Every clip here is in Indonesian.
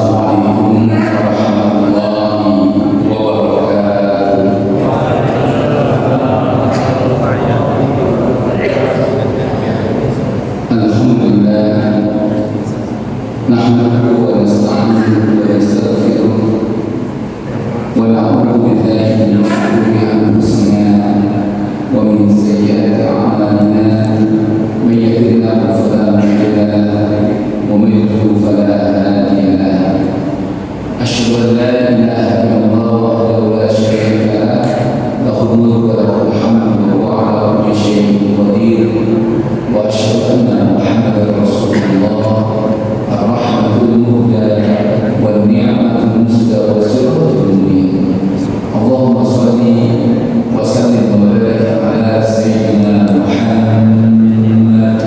Assalamualaikum warahmatullahi wabarakatuh. Alhamdulillah, nahmaduhu wa nasta'inuhu wa nastaghfiruh wa na'udzu billahi min shururi anfusina wa min sayyiati a'malina. Man yahdihillahu fala mudilla lahu wa man yudlil fala hadiya lahu. Asyhadu an la ilaha illallah wahdahu la syarika lahu, lahul mulku wa lahul hamdu wa huwa 'ala kulli syai'in qadir. Wa asyhadu anna Muhammadar Rasulullah, ar-rahmatul muhdah wan ni'matul musdah wa siratul munir. Allahumma shalli wa sallim wa barik ala sayyidina Muhammad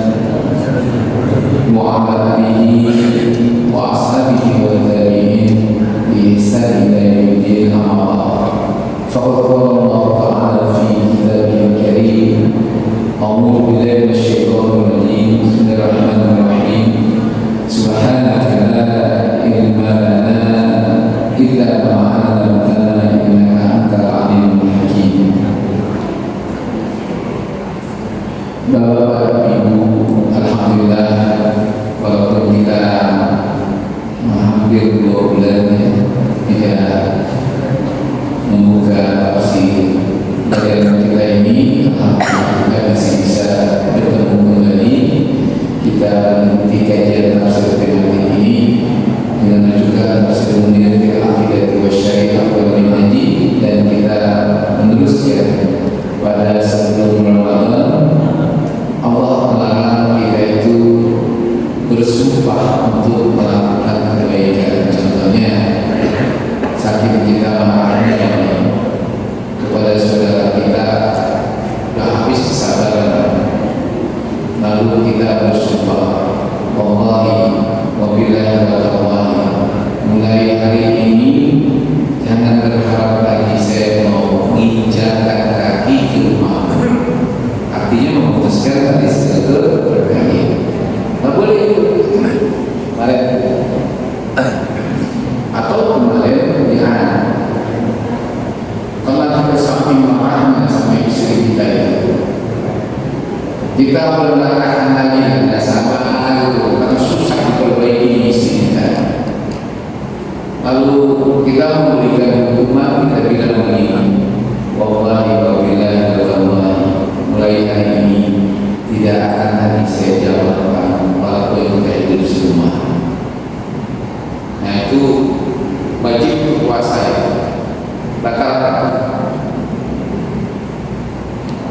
wa ala alihi wa ashabihi wa tabi'in bi ihsan ila yaumil din. Faqad qala Allah ta'ala fi kitabihil karim. A'udzu billahi minasyaitonir rajim. Bismillahirrahmanirrahim. Subhanaka la ilma lana illa ma 'allamtana innaka antal alimul hakim. Bapak Ibu, alhamdulillah, walaupun kita hampir 2 bulan tidak membuka opsi pelajaran kita ini, alhamdulillah kita masih bisa bertemu kembali. Kita mengikuti kajian tafsir tematik ini dengan juga tafsir Munir fil Aqidah wa Syariah wal Minhaji, dan kita meneruskan pada sebelum Ramadan. Allah melarang kita itu bersumpah untuk melakukan kebaikan. Contohnya, saking kita marahnya kepada saudara kita, sudah habis kesabaran, lalu kita bersumpah, wallahi wabillahi wa tallahi, mulai hari ini jangan berharap lagi saya mau menginjakkan kaki ke rumah. Artinya memutuskan tadi segala berkali. Nggak boleh kemarin atau kemarin ya, kalau kita saking marahnya sama istri kita itu, kita berlakon lagi ada sama itu karena susah diperbaiki istri kita. Lalu kita memberikan hukuman, kita bilang begini, wallahi wabillahi wa tallahi, mulai hari ini tidak akan lagi saya jawabkan walaupun kita hidup di rumah. Nah, itu wajib untuk puasa ya. Batalkan.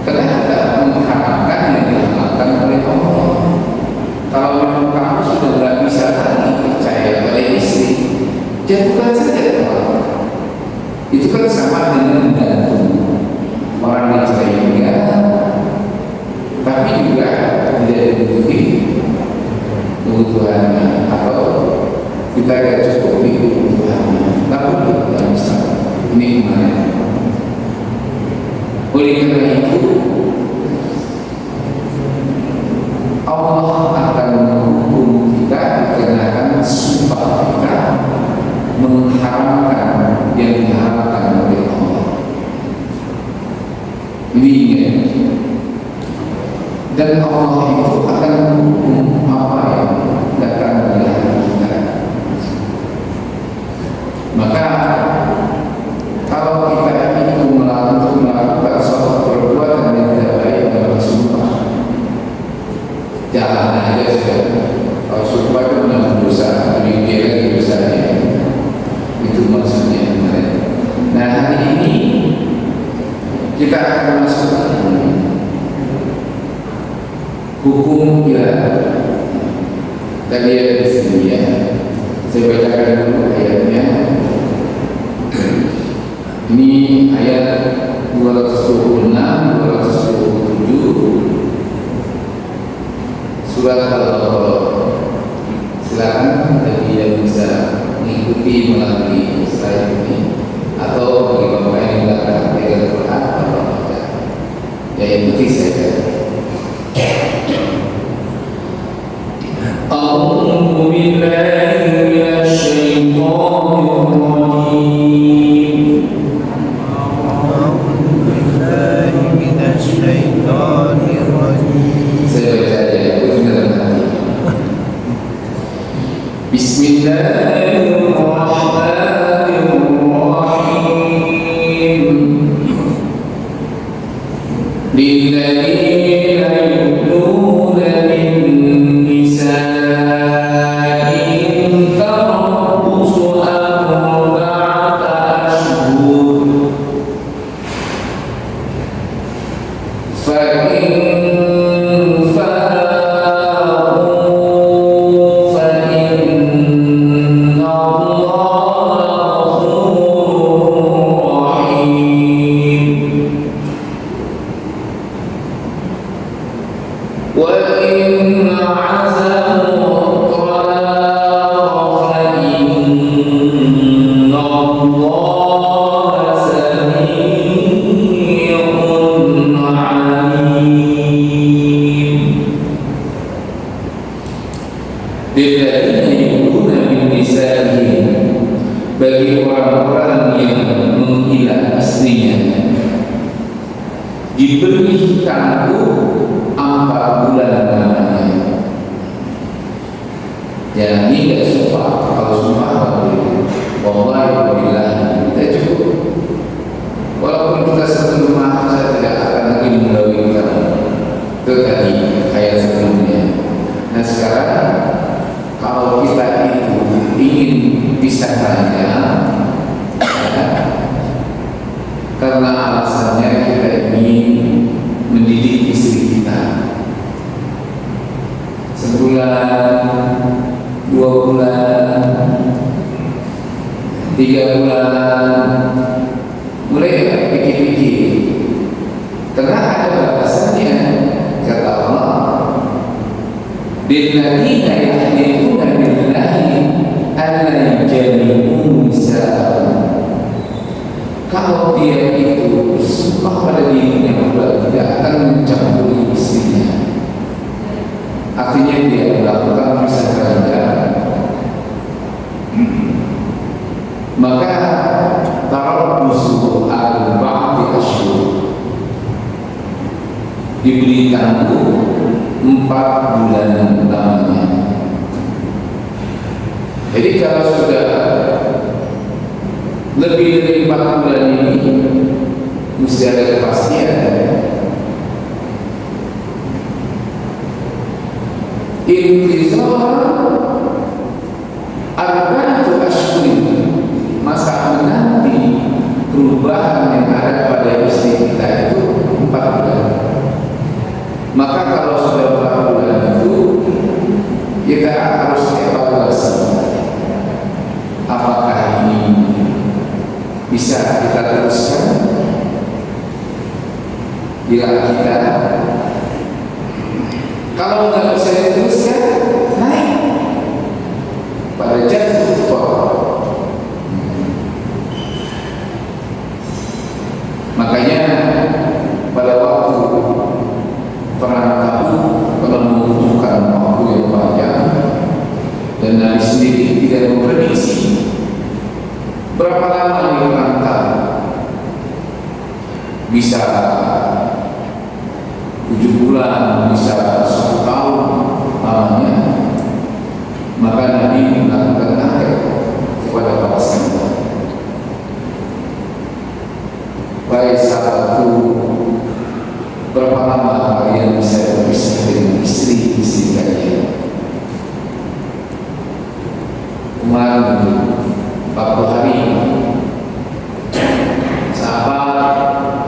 Karena kita mengharapkan yang dihalalkan oleh Allah. Kalau memang kamu sudah tidak bisa lagi percaya pada istri, jatuhkan saja Allah. Itu kan sama dengan membantu orang dicerai ya, tapi juga tidak dibutuhi kebutuhannya atau kita tidak cukupi kebutuhannya. Lalu kita bisa ini kemarin. Oleh karena itu, Allah akan menghukum kita dikarenakan sumpah kita mengharamkan yang diharamkan oleh Allah. Ini ingat. Dan Allah itu akan menghukum apa yang datang dari hati kita. Maka kalau kita itu melakukan suatu perbuatan yang tidak baik dalam sumpah, jalan aja sudah. Kalau sumpah itu menanggung dosa, lebih dia lagi dosanya. Itu maksudnya kemarin. Nah, hari ini kita akan masuk hukum ya. Tadi ada di sini ya. Saya bacakan dulu ayatnya. Ini ayat 226, 227 surat Al-Baqarah. Silakan bagi yang bisa mengikuti melalui slide ini atau bagi bapak yang belakang pegang Quran atau baca, ya ikuti saja. A'udzu billahi minasy Bismillahirrahmanirrahim. Lilladzina yu'luna min nisa'ihim tarabbusu arba'ata ashhur fa in bagi orang-orang yang menggila istrinya diberi tangguh 4 bulan lamanya. Jadi tidak sumpah, kalau sumpah boleh. Wallahi billahi tidak cukup. Walaupun kita satu rumah, saya tidak akan lagi mengawinkan itu tadi ayat sebelumnya. Nah sekarang kalau kita itu ingin pisah saja, ya, karena alasannya kita ingin mendidik istri kita sebulan, 2 bulan, 3 bulan, mulai ya pikir-pikir, karena ada batasannya. Kata Allah, "Billadzina yahlifuna billahi alla yujami'u nisa'ahum." Kalau dia itu bersumpah pada dirinya bahwa tidak akan mencampuri istrinya, artinya dia melakukan pisah ranjang, maka tarabbusu arba'ati ashhur, diberi tangguh 4 bulan lamanya. Jadi kalau sudah lebih dari 4 bulan ini mesti ada kepastian. Intizar arba'atu ashhurin, masa menanti perubahan yang ada pada istri kita itu 4 bulan. Maka kalau sudah 4 bulan itu kita harus evaluasi apakah ini bisa kita teruskan. Bila kita kalau nggak bisa diteruskan, naik pada jatuh pokok. Makanya pada waktu perang Tabuk telah membutuhkan waktu yang panjang, dan Nabi sendiri tidak memprediksi berapa lama di perang Tabuk. Bisa 7 bulan, bisa 1 tahun lamanya. Maka Nabi melakukan akhir kepada para sahabat. Baik sahabatku, berapa lama kalian bisa berpisah dengan istri-istri kalian? Umar 40 hari. Sahabat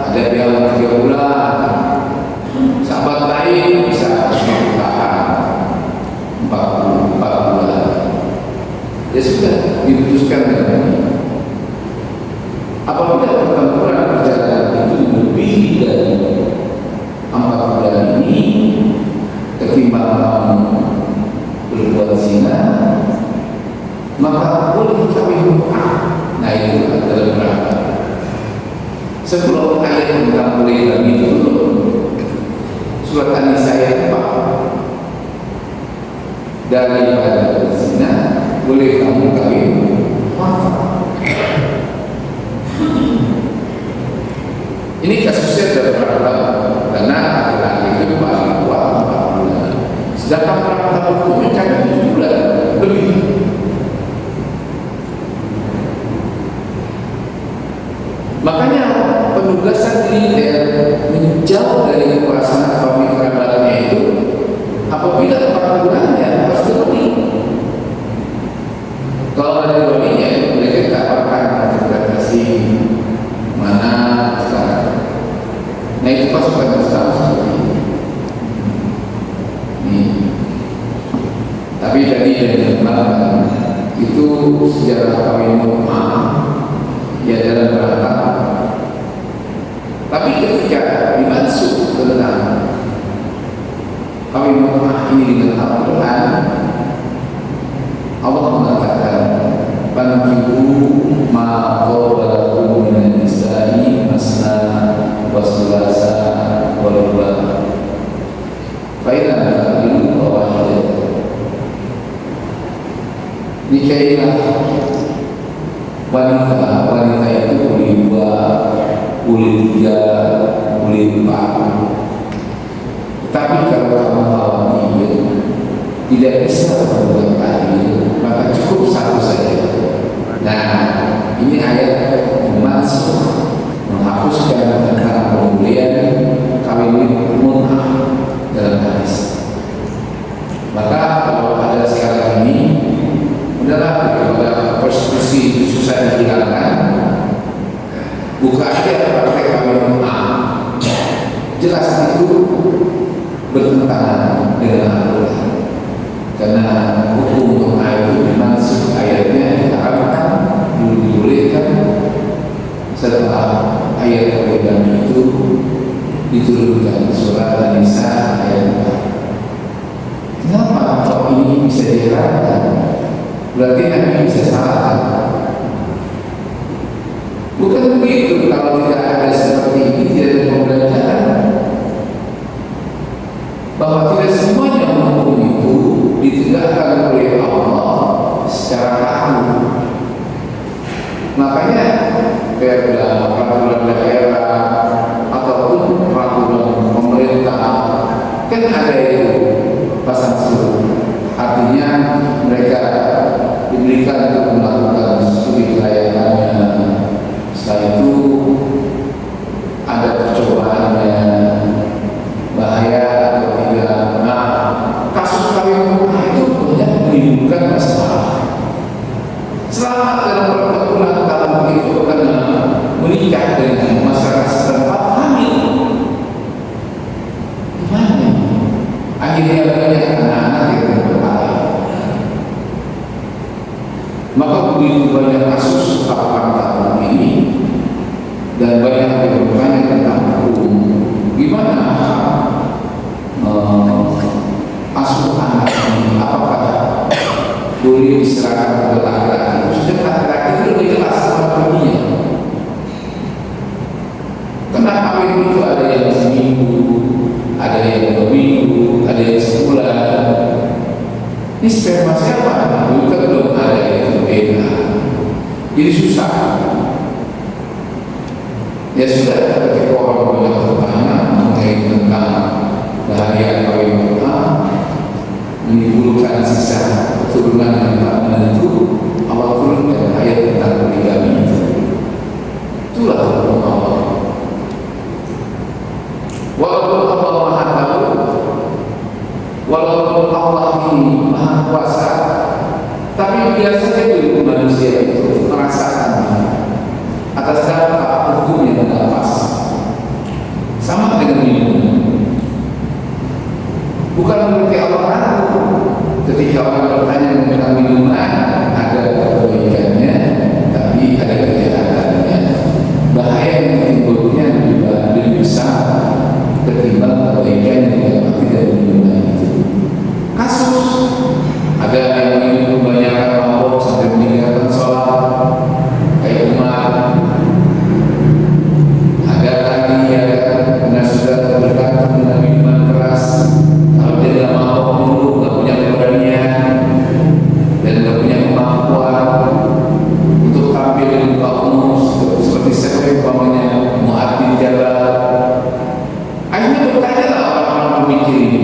ada yang 3 bulan. Sahabat lain bisa bertahan 44 bulan. Ya sudah diputuskan dengan ini. Apabila pertempuran perjalanan itu lebih dari 4 bulan ini, ketimbang kamu berbuat zina, maka boleh kawin mut'ah. Nah itu adalah berapa? Sebelum ayat tentang boleh lagi itu surat An-Nisa ayat 4, daripada zina boleh kamu kawin mut'ah. Ini kasusnya dari berapa? Karena laki-laki itu paling kuat 4 bulan. Sedangkan perang Tabuk itu mencari 7 bulan lebih. Kalau ada walinya, mereka tak akan interpretasi mana sekarang. Nah itu pasukan Islam seperti ini. Tapi tadi dari Jepang itu sejarah kawin mut'ah ya dalam rangka. Tapi ketika dimaksud tentang kawin mut'ah ini dengan Al-Quran, Allah mengatakan fankihu ma qaba lakum minan nisa'i masna wa thulatha wa ruba' fa idza fa'alu fawahidah. Nikailah wanita itu boleh 2, boleh 3, boleh 4. Tapi kalau kamu khawatir tidak bisa berbuat adil, maka cukup 1 saja. Nah, ini ayat maksud menghapuskan tentang pembelian kawin mut'ah dalam hadis. Maka kalau ada sekarang ini udahlah, kepada prostitusi susah dihilangkan, buka aja praktek kawin mut'ah. Jelas itu bertentangan dengan Al-Quran. Karena hukum mut'ah itu memang ayatnya diharamkan, dibolehkan setelah ayat poligami itu diturunkan surat An-Nisa ayat 4. Kenapa kalau ini bisa diharamkan? Berarti Nabi bisa salah. Bukan begitu, kalau tidak ada seperti ini, tidak ada pembelajaran bahwa tidak semuanya hukum itu ditegakkan oleh Allah secara kaku. Makanya peraturan daerah ataupun peraturan pemerintah kan ada itu pasang surut. Artinya mereka diberikan untuk melakukan studi kelayakannya. Setelah itu ada percobaannya, bahaya atau tidak. Nah, kasus kawin mut'ah itu banyak menimbulkan masalah. Selama dalam perbulan kamu itu kena menikah dengan masyarakat setempat hamil, gimana? Akhirnya banyak anak-anak yang berbahaya. Maka begitu banyak kasus 8 tahun ini dan banyak yang bertanya tentang hukum, gimana asuh anak ini, apakah boleh diserahkan kepada laki-laki? Sudah laki-laki itu lebih jelas sama perginya. Karena kawin itu ada yang seminggu, ada yang 2 minggu, ada yang sebulan. Ini sperma siapa? Bukan belum ada yang beda. Jadi susah. Ya sudah, ketika orang banyak bertanya mengenai tentang bahaya kawin mut'ah, menimbulkan sisa keturunan yang tak menentu, Allah turunkan ayat tentang poligami itu. Itulah hukum Allah. Walaupun Allah Maha Tahu, walaupun Allah ini Maha Kuasa, tapi biasanya dulu manusia itu merasakan atas dampak hukum yang tidak pas. Sama dengan minum. Bukan berarti Allah ragu ketika orang bertanya tentang minuman, ada kebaikannya, tapi ada kejahatannya. Bahaya yang timbulnya lebih besar ketimbang kebaikan yang didapati dari minuman itu. Kasus ada yang minum kebanyakan mabuk sampai meninggalkan sholat, kayak Umar. Ada lagi yang karena sudah tergantung dengan minuman keras, kalau dia tidak mabuk dulu, tidak punya keberanian dan tidak punya kemampuan untuk tampil di muka umum seperti siapa umpamanya Mu'adz bin Jabal. Akhirnya bertanyalah orang-orang pemikir ini,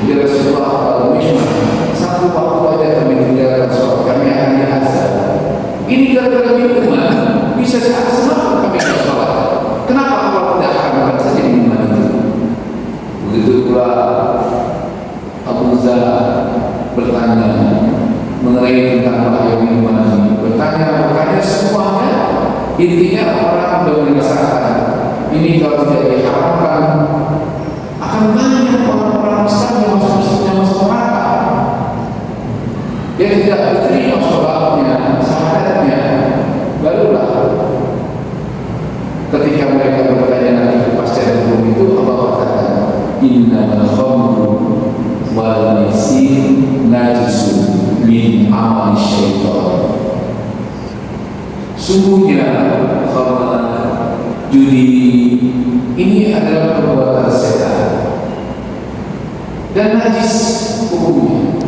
ya Rasulullah, kalau memang satu waktu aja kami tinggalkan sholat, kami akan diazab. Ini gara-gara minuman bisa saat semalam kami akan sholat. Kenapa Allah tidak haramkan saja minuman itu? Begitu pula Abu Zar bertanya mengenai tentang bahaya minuman ini. Karena semuanya intinya orang sudah merasakan ini kalau tidak diharapkan akan banyak orang-orang Islam yang masuk neraka, yang tidak diterima sholatnya, syahadatnya. Barulah ketika mereka bertanya nanti kepastian hukum itu, Allah katakan innamal khamru wal maisir najisun min amali syaitan. Sungguhnya khamr, judi ini adalah perbuatan setan dan najis hukumnya.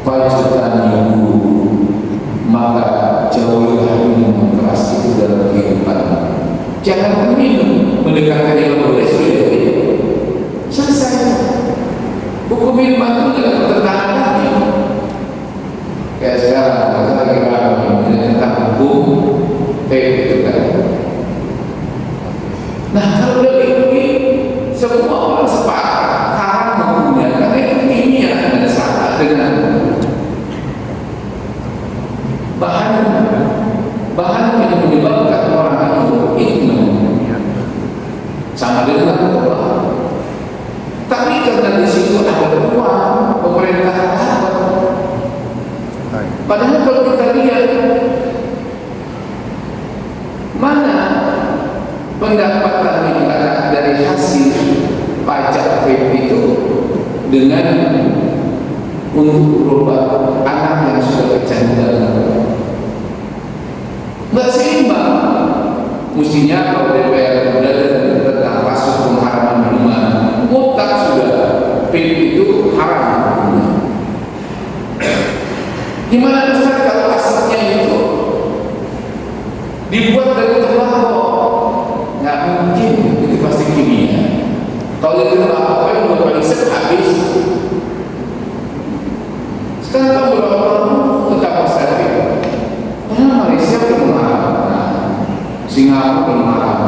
Fajtanibu, maka jauhilah minuman keras itu dalam kehidupan. Jangan minum, mendekatkan yang boleh sudah selesai. Hukum minuman itu tidak bertentangan lagi. Kayak sekarang kita lagi ramai tentang hukum vape itu kan. Nah, kalau udah begini, semua orang sepakat haram hukumnya karena itu kimia, ada salah dengan bahan yang menyebabkan orang itu ignorant, sama dengan Allah. Tapi karena di situ ada uang, pemerintah dapat. Padahal kalau kita lihat mana pendapatan yang ada dari hasil pajak vape itu dengan untuk berobat anak yang sudah kecanduan, nggak seimbang. Mestinya kalau DPR sudah tentang kasus pengharaman minuman mutlak sudah vape itu haram. Gimana Ustaz kalau asapnya itu dibuat dari tembakau? Nggak mungkin, itu pasti kimia. Kalau dari tembakau kan udah paling habis. Sekarang kan berapa orang tetap masyarakat. Malaysia belum haram, Singapura belum haram,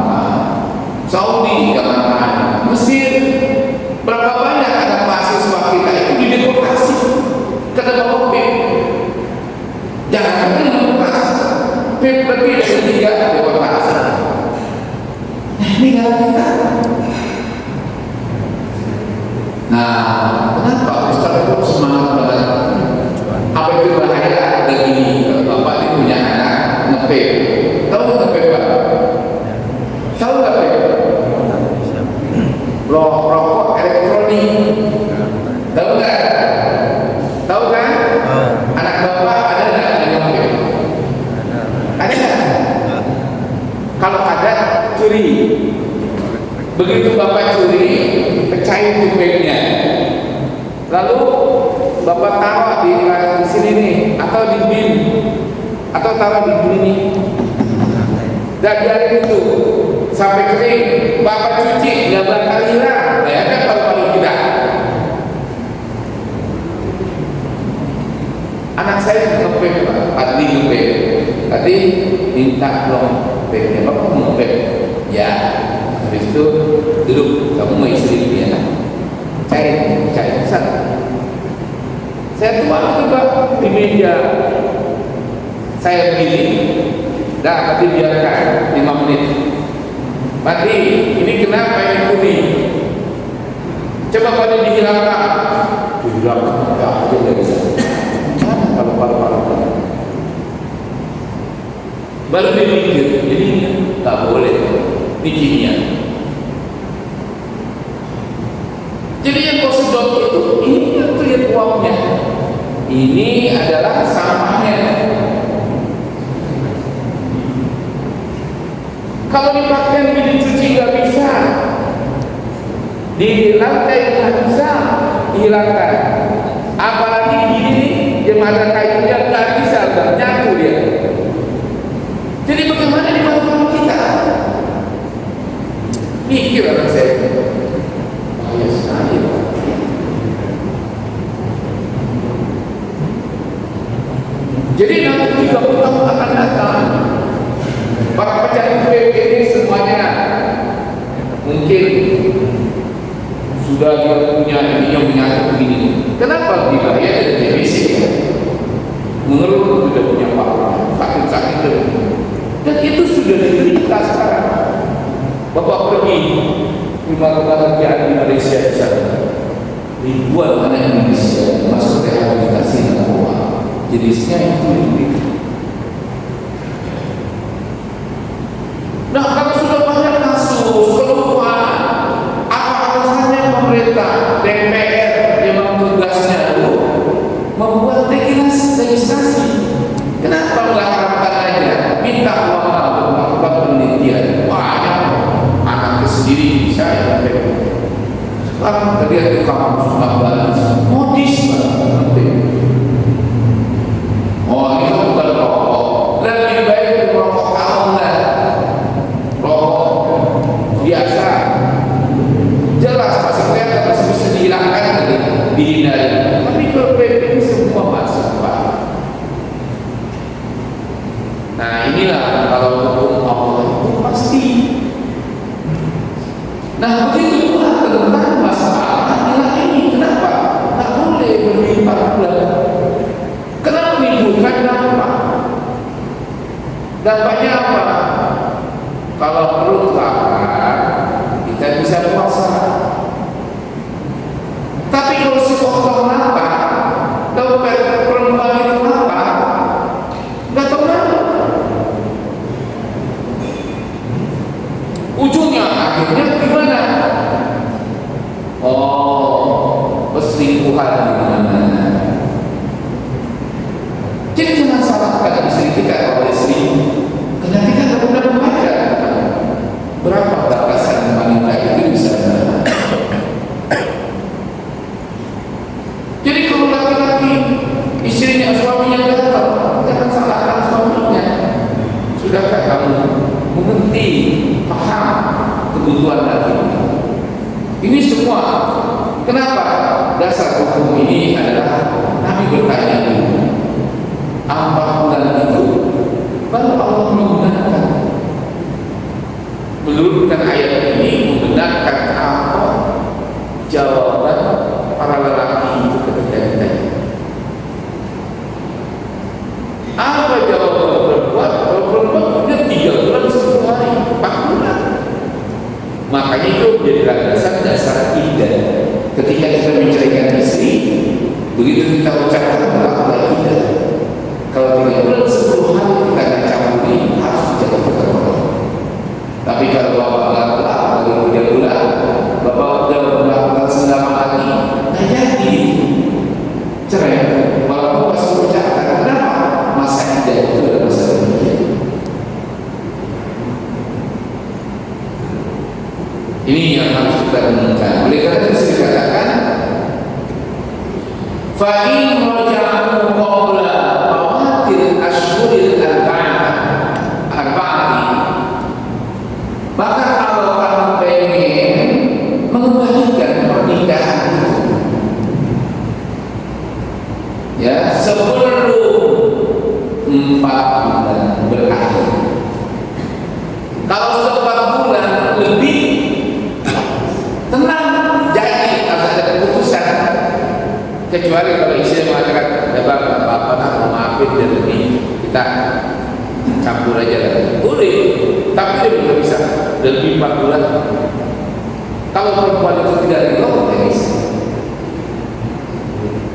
Saudi jangan, Mesir. Berapa banyak anak mahasiswa kita itu dideportasi karena vape. Jangan deportasi, vape lebih dari 3 deportasi. Ini nggak kita. Nah, kenapa Ustaz itu semangat banget? Apa itu bahaya begini? Kalau bapak ini punya anak nge-vape, tahu nggak nge-vape Pak? Tahu nggak vape? Rokok elektronik, tahu nggak? Tahu kan? Anak bapak ada nggak yang nge-vape? Ada nggak? Kalau ada, curi. Begitu bapak curi, pecahin tuh vape-nya. Lalu bapak taruh di sini nih, atau di bin, atau taruh di bin ini. Dan biarin itu sampai kering. Bapak cuci, nggak bakal hilang. Bayangkan paru-paru kita. Anak saya nge-vape Pak, tadi nge-vape. Tadi minta dong vape-nya, bapak mau nge-vape? Ya. Habis itu duduk, kamu mau istri dia? Cair, sana. Saya tuang itu Pak di meja. Saya pilih, dah nanti biarkan 5 menit. Mati, ini kenapa ini kuning? Coba pada dihilangkan. Dihilangkan, enggak ada lagi. Paru-paru. Baru dia mikir, jadi nggak boleh. Ini kimia. Jadi yang kau sedot itu, ini yang lihat uangnya. Ini adalah sampahnya. Kalau dipakai dicuci nggak bisa, di lantai nggak bisa dihilangkan. Apalagi gini, yang ada kayunya nggak bisa, nyatu dia. Jadi bagaimana di paru-paru kita? Mikir anak saya. Bahaya sekali. Jadi nanti 30 tahun akan datang, para pecandu vape ini semuanya mungkin sudah dia punya ininya menyatu begini. Kenapa? Bila ya dari TBC ya, mengeluh sudah punya paru, sakit suka itu. Dan itu sudah diberita sekarang. Bapak pergi rumah kebahagiaan di Malaysia di sana, ribuan anak Indonesia masuk rehabilitasi narkoba. Jenisnya itu lebih. Nah, kalau sudah banyak kasus keluar, apa alasannya pemerintah DPR yang tugasnya itu membuat legislasi? Kenapa nggak harapkan aja minta uang untuk melakukan penelitian? Banyak anaknya sendiri saya sekarang tadi ada kampus Bali modis banget. Oh, ini bukan rokok, lebih baik rokok kamu lah, rokok biasa, jelas masih kelihatan masih bisa dihilangkan, dihindari. Tapi kalau ini semua masuk Pak. Nah, inilah kalau hukum Allah itu pasti. Nah, begitu pula tentang masalah nilai ini. Kenapa? Tak boleh berlipat bulan. Kenapa menimbulkan dampak? Dampaknya apa? Kalau perut lapar, kita bisa puasa. Tapi kalau sepotong lapar, kalau perempuan itu lapar, nggak tahu mana. Ujungnya akhirnya gimana? Oh, perselingkuhan di mana-mana. Jadi jangan salahkan istri kita kalau istri, karena kita tidak pernah membaca berapa batasan wanita itu bisa. Jadi kalau laki-laki istrinya suaminya gatal, jangan salahkan suaminya. Sudahkah kamu mengerti, paham kebutuhan laki? Ini semua kenapa? Dasar hukum ini adalah Nabi bertanya dulu, apa bulan itu baru Allah menggunakan menurunkan ayat ini menggunakan apa jawaban para lelaki itu ketika ditanya. Apa jawaban perempuan? Kalau perempuan punya 3 bulan 10 hari, 4 bulan. Makanya itu menjadi dasar iddah. Ketika kita menceraikan istri, begitu kita ucapkan berapa iddah. Kalau 3 bulan 10 hari kita akan campuri, harus dijatuh pertolongan. Tapi kalau bapak dari 3 bulan, bapak sudah melakukan selama lagi, nggak jadi cerai. Walaupun masih ucapkan, kenapa? Masa iddah itu adalah masa demikian. Ini yang harus kita renungkan. Oleh karena itu saya katakan, fa'in raja'u qabla awatil ashhuril arba'ati, maka kalau kamu pengen mengembalikan pernikahan itu, ya sebelum 4 bulan berakhir. Kalau sudah 4 bulan lebih, tenang, jadi harus ada keputusan. Kecuali kalau istri mengatakan, ya bang, apa-apa, mau maafin dan ini kita campur aja lagi. Boleh, tapi dia belum bisa lebih 4 bulan. Kalau perempuan itu tidak ridho, tidak bisa.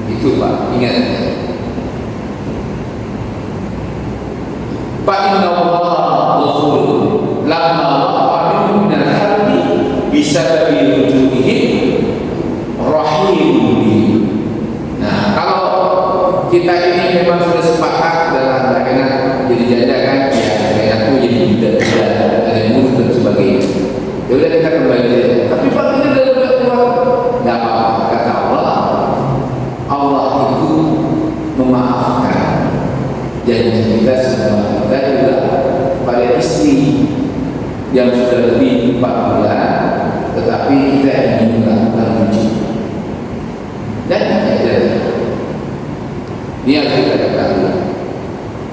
Itu Pak, ingat. Pak Inna Allah ghafur lamma waqa'a minhum min al-harbi bisababi wujuhihim rahim. Nah, kalau kita ini memang sudah sepakat dalam enak jadi janda kan, ya enakku jadi budak, ada yang ngurus dan sebagainya. Ya udah kita kembali aja. Tapi Pak ini udah keluar, nggak apa-apa. Kata Allah, Allah itu memaafkan janji kita semua. Kita juga pada istri yang sudah lebih 4 bulan, tetapi kita ingin melakukan uji dan ada ini yang kita katakan.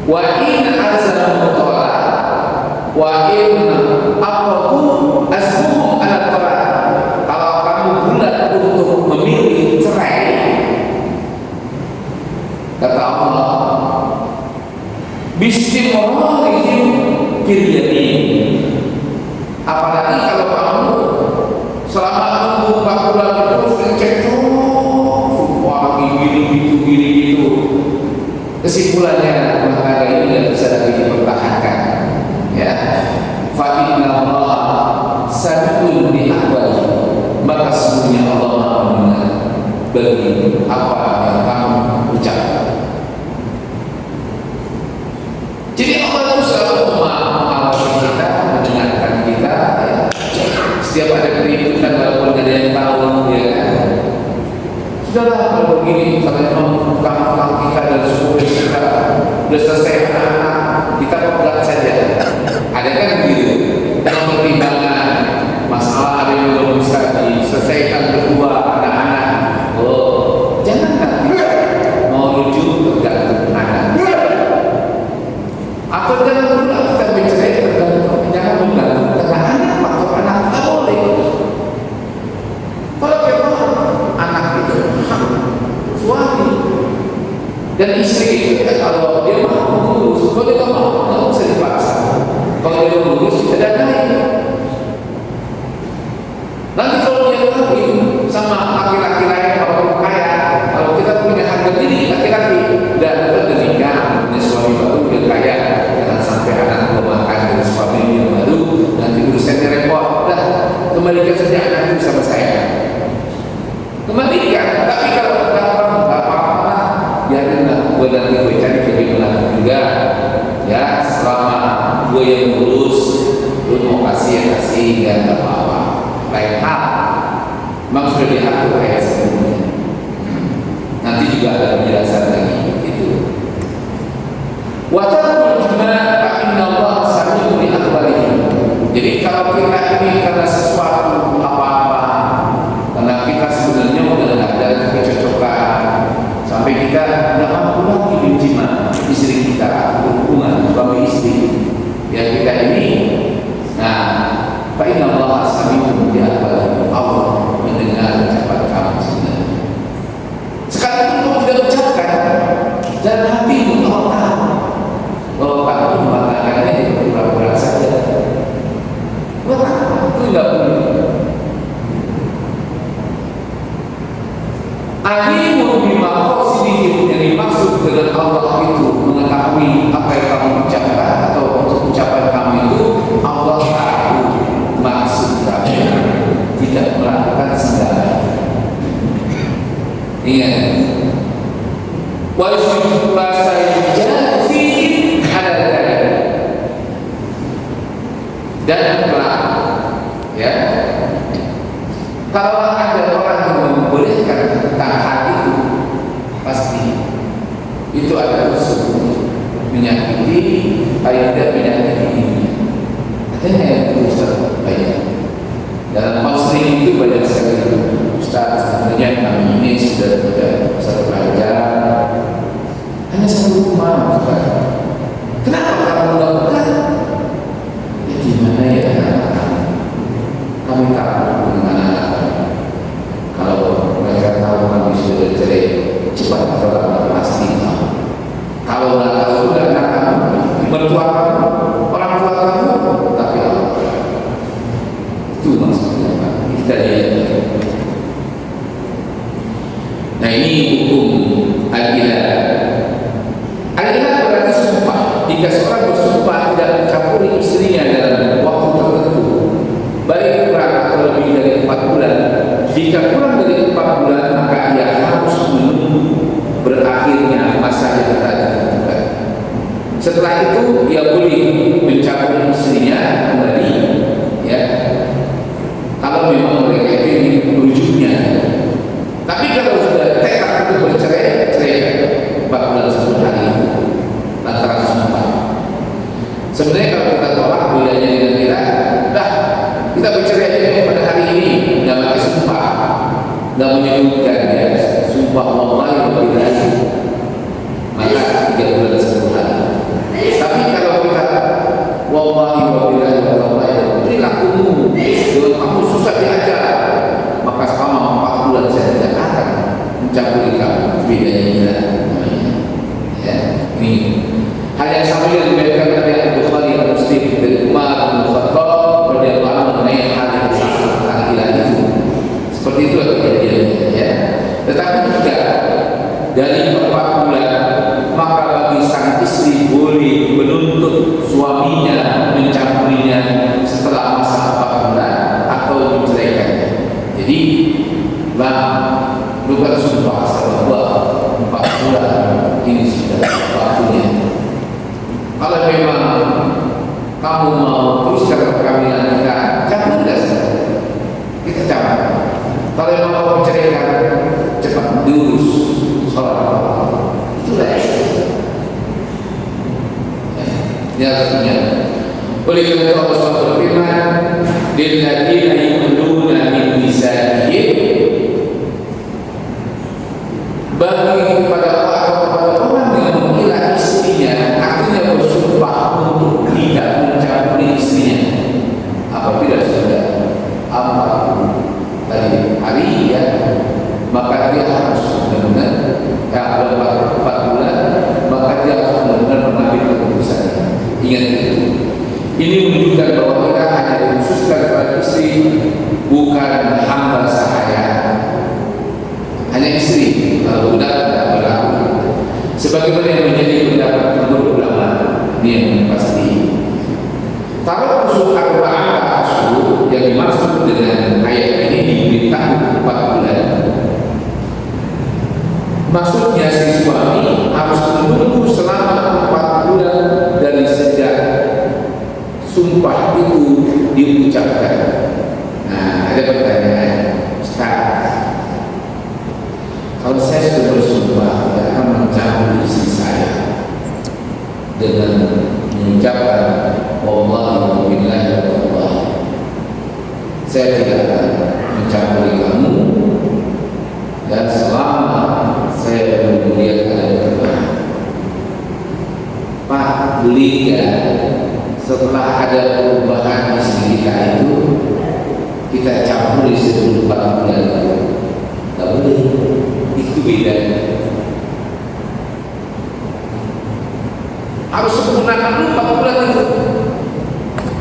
Wa in azam tolak, wa in aqrabu asmuhum ala tolak. Kalau kamu bulat untuk memilih cerai, kata Allah, bismillah fi qararihim fil yamin. Apalagi kalau kamu selama nunggu 4 bulan itu sering cekcok, wah gini gitu. Kesimpulannya maka ini tidak bisa lagi dipertahankan. Ya, fa inna Allah sami'un bi ahwali, maka sesungguhnya Allah Maha mendengar bagi apa yang kamu ucapkan. Jadi Allah itu selalu mengawasi kita, mendengarkan kita. Ya. Setiap ada keributan walaupun ada yang tahu, ya kan. Sudahlah kalau begini, kalau kamu kita dan suku kita sudah selesai anak-anak, kita pegang saja. Ada kan begitu? Dalam pertimbangan masalah ada yang belum bisa diselesaikan berdua anak-anak. Oh, jangan nanti mau rujuk tergantung anak. Atau jangan pula kita bercerai tergantung, jangan bergantung karena anak faktor anak tak boleh. Kalau kita anak itu suami dan istri itu ya, kalau dia mau mengurus, kalau dia mau nggak usah dipaksa. Kalau dia mengurus kita danai. Nanti kalau dia kawin sama laki-laki lain kalau kaya, kalau kita punya harga diri laki-laki dan nikah punya suami baru dia kaya, jangan sampai anak memakan dari suami yang baru nanti urusannya repot. Dah kembalikan saja anak itu sama saya. Kembalikan, tapi kalau nggak apa-apa, biarinlah gue nanti gue cari bagaimana juga. Ya, selama gue yang ngurus, lu mau kasih ya kasih, nggak apa-apa. Lain hal, memang sudah diatur ayat sebelumnya. Nanti juga ada penjelasan lagi itu. Watarul jumlah inna Allah sami'un li aqwalihi. Jadi kalau kita ini karena sesuatu apa-apa, karena kita sebenarnya udah nggak ada kecocokan, sampai kita nggak mampu lagi menjima istri kita, hubungan suami istri, ya kita ini, nah, fa inna Allah sami'un li aqwalihi. Allah mendengar ucapan kamu sebenarnya. Sekalipun kamu tidak ucapkan, dalam hatimu Allah tahu bahwa kamu mengatakannya di pura-pura saja. Buat apa? Itu tidak perlu. Alimun bima qasdihi, yang dimaksud dengan Allah itu mengetahui apa yang kamu ucapkan atau ucapan kamu itu. Allah tahu maksud kamu, tidak melakukan sembarangan. Ingat, wa yusyriku sayyi'ati ala dzalik. Dan kelak, ya, kalau ada orang yang membolehkan tentang hal itu, pasti itu ada unsur menyakiti, paling tidak menyakiti dirinya. Adanya yang berusaha banyak. Dalam counseling itu banyak sekali. Ustaz, sebenarnya kami ini sudah tidak satu pelajar, hanya satu rumah, Ustaz. Kenapa kamu nggak bukan? Ya gimana ya anak-anak? Kami takut dengan anak-anak. Kalau mereka tahu kami sudah cerai, cepat atau lambat pasti tahu. Kalau nggak tahu sudah anak kamu, mertua kamu, orang tua kamu, tapi Allah. Itu maksudnya Pak. Kita lihat. Nah ini hukum al-ilah. Al-ilah berarti sumpah. Jika seorang bersumpah tidak mencampuri istrinya dalam waktu tertentu, baik kurang atau lebih dari 4 bulan. Jika kurang dari 4 bulan, maka ia harus menunggu berakhirnya masa yang telah ditentukan. Setelah itu ia boleh mencampuri istrinya kembali, ya. Kalau memang mereka itu ingin merujuknya. Tapi kalau sudah tekad untuk bercerai, ceraikan 4 bulan 10 hari itu lantaran sumpah. Sebenarnya kalau kita tolak bedanya dengan kita, dah kita bercerai aja pada hari ini, nggak pakai sumpah, nggak menyebutkan ya sumpah wallahi wa billahi, maka 3 bulan 10 hari. Tapi kalau kita Hal yang sama yang diberikan oleh Al-Bukhari dan Muslim dari Umar bin Khattab radhiyallahu anhu mengenai hal yang sama tahlilan itu. Seperti itu kejadiannya, ya. Tetapi jika dari 4 bulan, maka bagi sang istri boleh menuntut suaminya mencampurinya setelah masa 4 bulan atau menceraikannya. Jadi, bukan sumpah bahwa 4 bulan ini sudah waktunya. Kalau memang kamu mau teruskan perkawinan kita, jangan mudah kita cabut. Kalau memang mau menceraikan, cepat diurus sholat. Itulah ya artinya. Oleh karena itu Allah SWT berfirman, "Lilladzina yu'minuna min nisa'ihim", bagi kepada orang yang mengira istrinya, artinya bersumpah untuk tidak mencampuri istrinya apabila sudah 40 hari, ya, maka dia harus benar-benar kalau 4 bulan, maka dia harus benar-benar mengambil keputusan. Ingat itu. Ini menunjukkan bahwa kita hanya dikhususkan kepada istri, bukan hamba sahaya. Hanya istri, kalau budak tidak berlaku. Sebagaimana yang menjadi pendapat jumhur ulama, ini yang pasti. Kalau usul arba'ah asyhur yang dimaksud dengan ayat ini diberitahu 4 bulan, maksudnya si suami harus menunggu selama 4 bulan dari sejak sumpah itu diucapkan. Nah, ada pertanyaan, Ustaz, kalau saya sudah bersumpah tidak akan mencampuri istri saya dengan mengucapkan wallahi billahi wallahi, saya tidak akan mencampuri kamu dan selama saya melihat ada perubahan. Pak, boleh nggak setelah ada perubahan istri kita itu kita campuri sebelum 4 bulan itu? Nggak boleh. Itu bedanya. Harus sempurnakan dulu 4 bulan itu.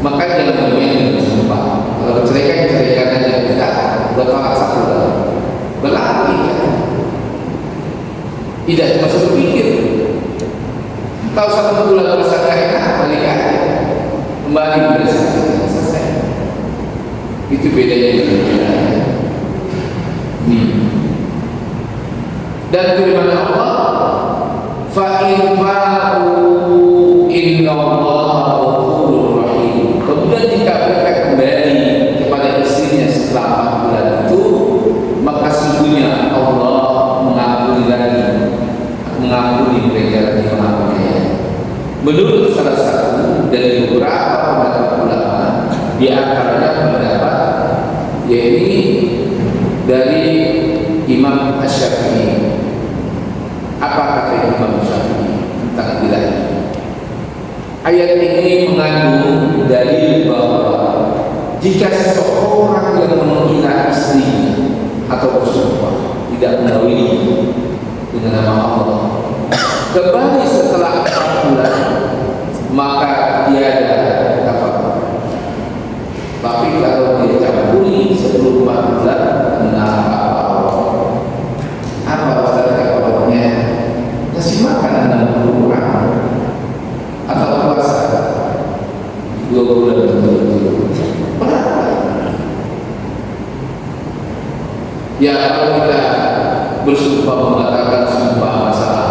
Maka jangan main bersumpah. Kalau ceraikan aja, kita buat talak 1 bulan. Berlaku ya. Tidak cuma berpikir. Tahu 1 bulan bersama enak, balik aja. Kembali bersama selesai. Itu bedanya dengan nih. Dan firman Allah, fa in fa'u innallaha ghafurur rahim. Kemudian jika mereka kembali kepada istrinya setelah 4 bulan itu, maka sesungguhnya Allah mengampuni mereka lagi mengampuni. Menurut salah satu dari beberapa pendapat ulama, di antaranya pendapat yaitu dari Imam Asy-Syafi'i. Apa kata Imam Syafi'i tentang wilayah? Ayat ini mengandung dalil bahwa jika seseorang yang menghina istrinya atau bersumpah tidak mengawini dengan nama Allah kembali setelah 4 bulan, maka dia ada kafar. Tapi kalau dia campuri sebelum 4 bulan, apa kabarnya? Kasih makan 60 orang atau puasa 2 bulan betul-betul. Berapa? Ya, kalau kita bersumpah membatalkan sumpah masalah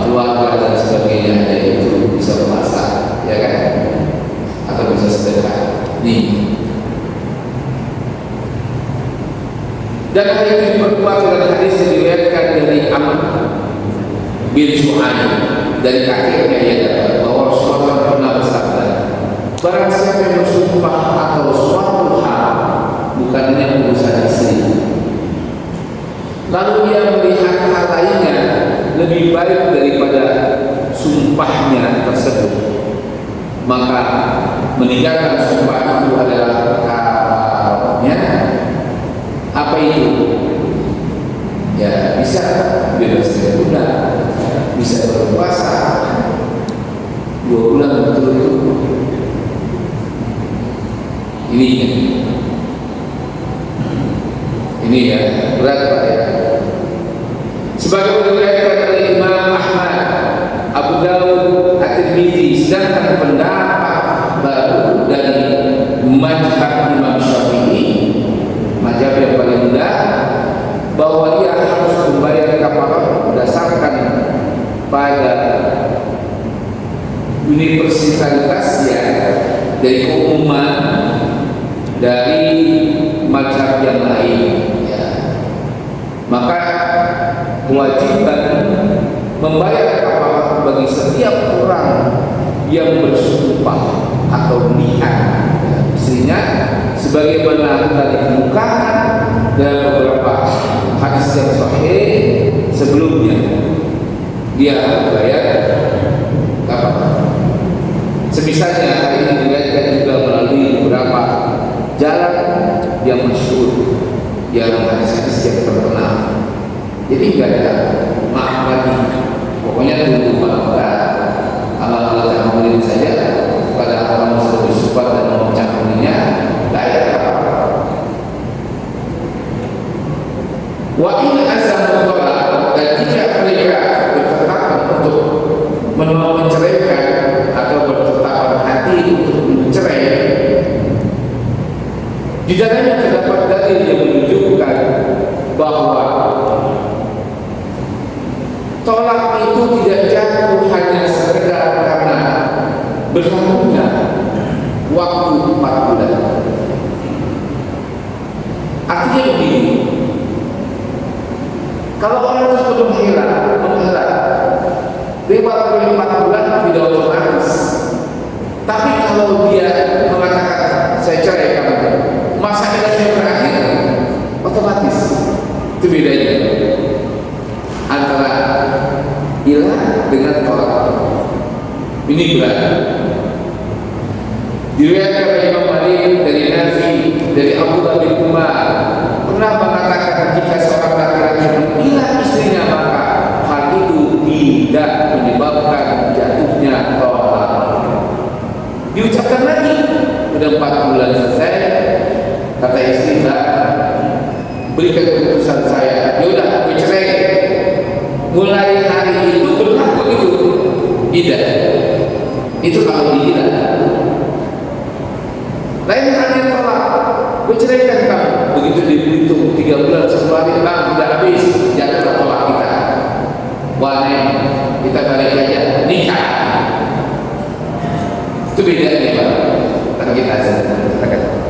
keluarga dan sebagainya, itu bisa puasa, ya kan? Atau bisa sedekah. Nih. Dan hal itu diperkuat dengan hadis yang diriwayatkan dari Amr bin Shu'aib dari kakeknya yang dapat bahwa Rasulullah pernah bersabda, barang siapa yang bersumpah atau suatu hal bukan hanya urusan istri, lalu dia melihat hal lainnya lebih baik daripada sumpahnya tersebut, maka meninggalkan sumpah itu adalah kafarnya. Apa itu? Ya, bisa bebas dari budak, bisa berpuasa, Dawud At-Tirmidzi, sedangkan pendapat baru dari mazhab Imam Syafi'i, mazhab yang paling mudah, bahwa ia harus membayar kafarah berdasarkan pada universalitasnya dari keumuman dari mazhab yang lain, ya. Maka kewajiban membayar kafarah bagi setiap orang yang bersumpah atau niat, ya, istrinya, sebagaimana telah dikemukakan dalam beberapa hadis yang sahih sebelumnya, dia membayar kafarah. Semisalnya hal ini diriwayatkan juga melalui beberapa jalan yang masyhur, yang hadis-hadis yang terkenal. Jadi tidak ada maaf lagi, pokoknya tunggu pada amal-amal yang mulia saja, pada orang yang bersumpah dan mengucapkannya, tidak ada apa-apa. Wa in azamul talaq, dan jika mereka bertetap untuk menceraikan atau bertetap hati untuk mencerai, di dalamnya terdapat dalil yang menunjukkan bahwa tolak itu tidak jatuh hanya sekedar karena berlakunya waktu 4 bulan. Artinya begini, kalau orang tersebut menghilang lewat 4 bulan tidak otomatis. Tapi kalau dia mengatakan saya cerai kamu, masa idahnya berakhir, otomatis. Itu bedanya antara ilah dengan tolak. Ini berat. Diriwayatkan oleh Imam Malik dari Nafi, dari Abdullah bin Umar, pernah mengatakan jika seorang laki-laki menghilang istrinya, maka hal itu tidak menyebabkan jatuhnya tolak. Diucapkan lagi, sudah 4 bulan selesai, kata istri, berikan keputusan saya, yaudah bercerai. Mulai hari itu berlaku itu tidak. Itu kalau dihilang. Lain halnya tolak, berceraikan kamu. Begitu dihitung 3 bulan, 10 hari, sudah habis, jatuhlah tolak kita. Wah, kita balik aja, nikah. Itu bedanya, Pak. Tapi kita katakan.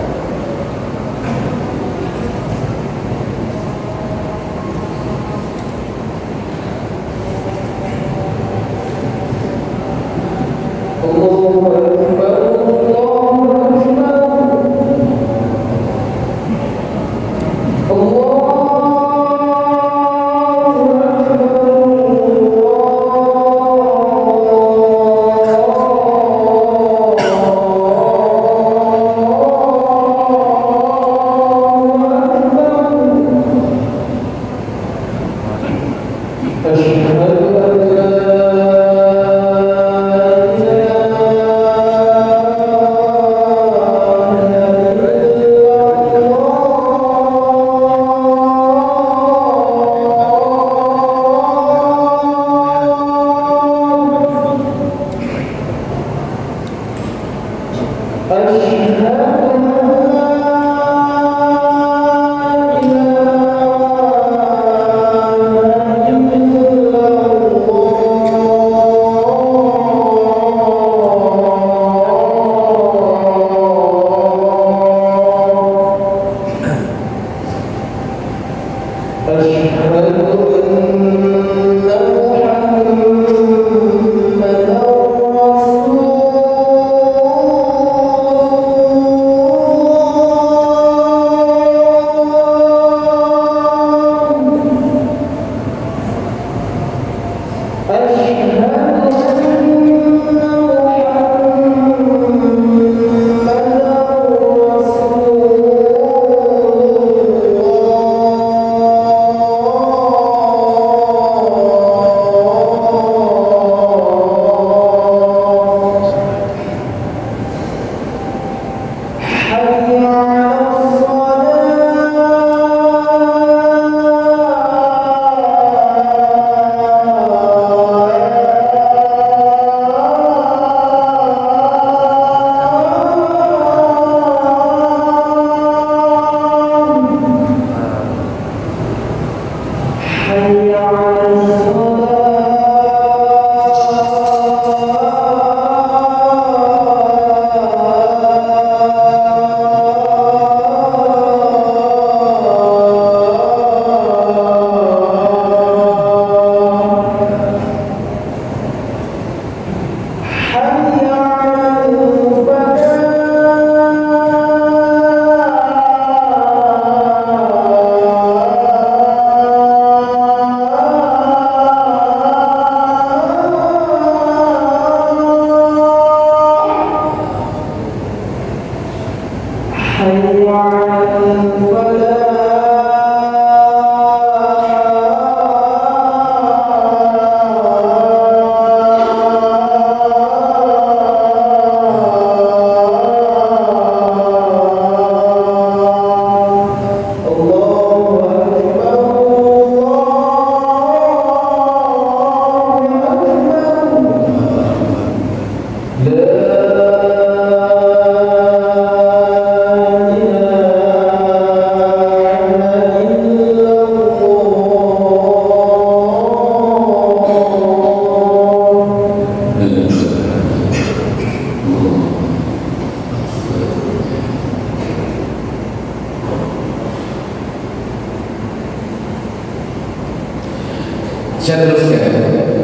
Saya teruskan.